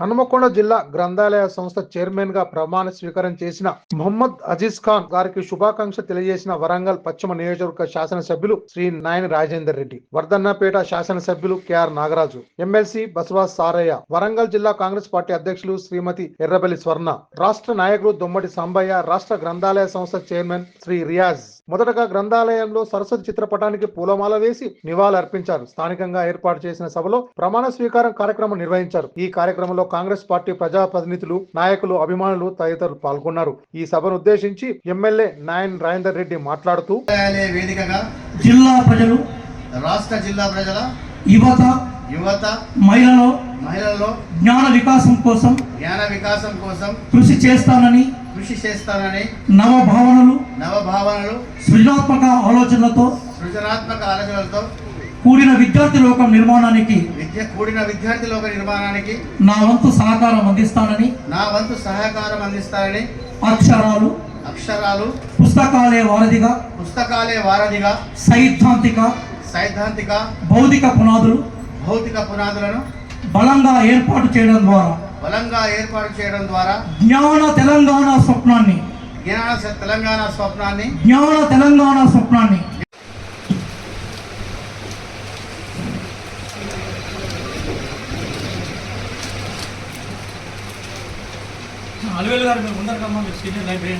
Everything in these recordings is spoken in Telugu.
హనుమకొండ జిల్లా గ్రంథాలయ సంస్థ చైర్మన్ గా ప్రమాణ స్వీకారం చేసిన మొహమ్మద్ అజీజ్ ఖాన్ గారికి శుభాకాంక్షలు తెలియజేసిన వరంగల్ పశ్చిమ నియోజకవర్గ శాసనసభ్యులు శ్రీ నాయని రాజేందర్ రెడ్డి, వర్ధన్నపేట శాసనసభ్యులు కెఆర్ నాగరాజు, ఎమ్మెల్సీ బసవాస్ సారయ్య, వరంగల్ జిల్లా కాంగ్రెస్ పార్టీ అధ్యక్షులు శ్రీమతి ఎర్రబెల్లి స్వర్ణ, రాష్ట్ర నాయకులు దొమ్మటి సాంబయ్య, రాష్ట్ర గ్రంథాలయ సంస్థ చైర్మన్ శ్రీ రియాజ్ మొదటగా గ్రంథాలయంలో సరస్వతి చిత్రపటానికి పూలమాల వేసి నివాళులర్పించారు. స్థానికంగా ఏర్పాటు చేసిన సభలో ప్రమాణ స్వీకారం కార్యక్రమం నిర్వహించారు. ఈ కార్యక్రమంలో కాంగ్రెస్ పార్టీ ప్రజాప్రతినిధులు, నాయకులు, అభిమానులు తదితరులు పాల్గొన్నారు. ఈ సభను ఉద్దేశించి ఎమ్మెల్యే నాయన్ రాజేందర్ రెడ్డి మాట్లాడుతూ, వేదికగా జిల్లా ప్రజలు, రాష్ట్ర జిల్లా ప్రజల యువత మహిళలలో జ్ఞాన వికాసం కోసం కృషి చేస్తానని నవభావనలు సృజనాత్మక ఆలోచనలతో కూడిన విద్యార్థి లోకం నిర్మాణానికి నా వంతు సహకారం అందిస్తానని అక్షరాలు పుస్తకాలే వారధిగా సైద్ధాంతిక భౌతిక పునాదులను బలంగా ఏర్పాటు చేయడం ద్వారా జ్ఞాన తెలంగాణ స్వప్నాన్ని అలవేలు గారు మీరు ముందరకమ్మా, మీరు సీనియర్ లైబ్రరీ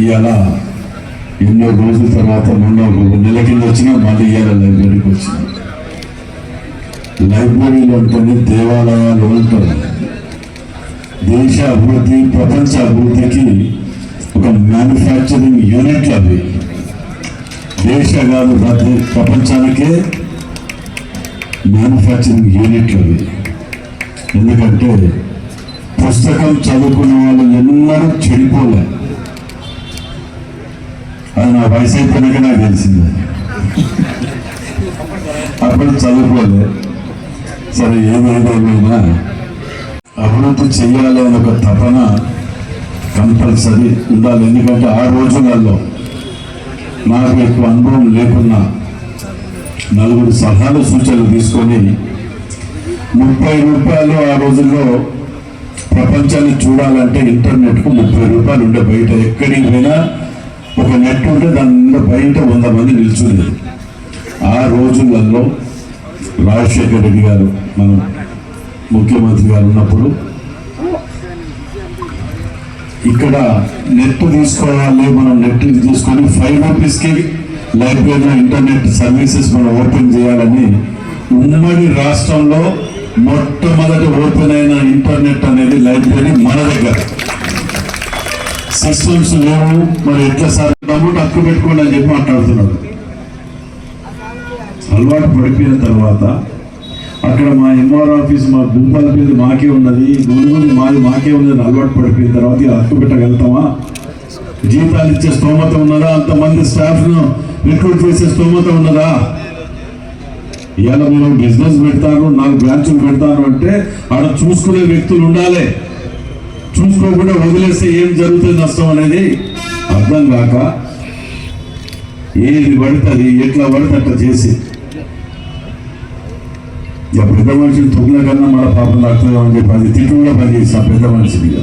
ఇవాళ ఎన్నో రోజుల తర్వాత మొన్న నెల కింద వచ్చినా మళ్ళీ ఇవాళ లైబ్రరీకి వచ్చింది. లైబ్రరీలు అంటేనే దేవాలయాలు ఉంటారు. దేశ అభివృద్ధి, ప్రపంచ అభివృద్ధికి ఒక మ్యానుఫ్యాక్చరింగ్ యూనిట్లు అవి. దేశ కాదు, ప్రపంచానికే మ్యానుఫ్యాక్చరింగ్ యూనిట్లు అవి. ఎందుకంటే పుస్తకం చదువుకున్న వాళ్ళు ఎన్నడూ చెడిపోలే. అది నా వయసు అయిపోయినాక నాకు తెలిసింది. అప్పుడు చదువుకోలే. సరే, ఏదేమైనా అభివృద్ధి చెయ్యాలి అనే ఒక తపన కంపల్సరీ ఉండాలి. ఎందుకంటే ఆ రోజులలో నాకు ఎక్కువ అనుభవం లేకున్నా నలుగురు సలహాలు సూచనలు తీసుకొని 30 రూపాయలు ఆ రోజుల్లో ప్రపంచాన్ని చూడాలంటే ఇంటర్నెట్కు 30 రూపాయలు ఉండే. బయట ఎక్కడికి పోయినా ఒక నెట్ ఉంటే దాని బయట 100 మంది నిల్చునేది. ఆ రోజులలో రాజశేఖర్ రెడ్డి గారు మనం ముఖ్యమంత్రి గారు ఉన్నప్పుడు ఇక్కడ నెట్ తీసుకోవాలి, మనం నెట్ తీసుకొని 5 రూపీస్కి లైబ్రరీలో ఇంటర్నెట్ సర్వీసెస్ మనం ఓపెన్ చేయాలని ఉమ్మడి రాష్ట్రంలో మొట్టమొదటి ఓపెన్ అయిన ఇంటర్నెట్ అనేది లైబ్రరీ మన దగ్గర. సిస్టమ్స్ లేవు, మరి ఎట్లా సార్ అమౌంట్ హక్కు పెట్టుకోండి అని చెప్పి మాట్లాడుతున్నాడు. అలవాటు పడిపోయిన తర్వాత అక్కడ మా ఎంఆర్ ఆఫీస్ మా గుంపలపల్లి మాకే ఉన్నది, గొలుగుంది మాకే ఉన్నది. అలవాటు పడిపోయిన తర్వాత హక్కు పెట్టగలుగుతామా? జీతాలు ఇచ్చే స్తోమత ఉన్నదా? అంతమంది స్టాఫ్ను రిక్రూట్ చేసే స్తోమత ఉన్నదా? ఇవాళ మీరు బిజినెస్ పెడతారు, 4 బ్రాంచులు పెడతారు అంటే ఆడ చూసుకునే వ్యక్తులు ఉండాలి. చూసుకోకుండా వదిలేస్తే ఏం జరుగుతుంది నష్టం అనేది అర్థం కాక ఏది పడుతుంది ఎట్లా పడితే అట్లా చేసి ఇక పెద్ద మనిషిని తొమ్మిది కన్నా మన పాపం లాగుతుందో అని చెప్పి అది తిట్టు కూడా పనిచేస్తాం పెద్ద మనిషిగా.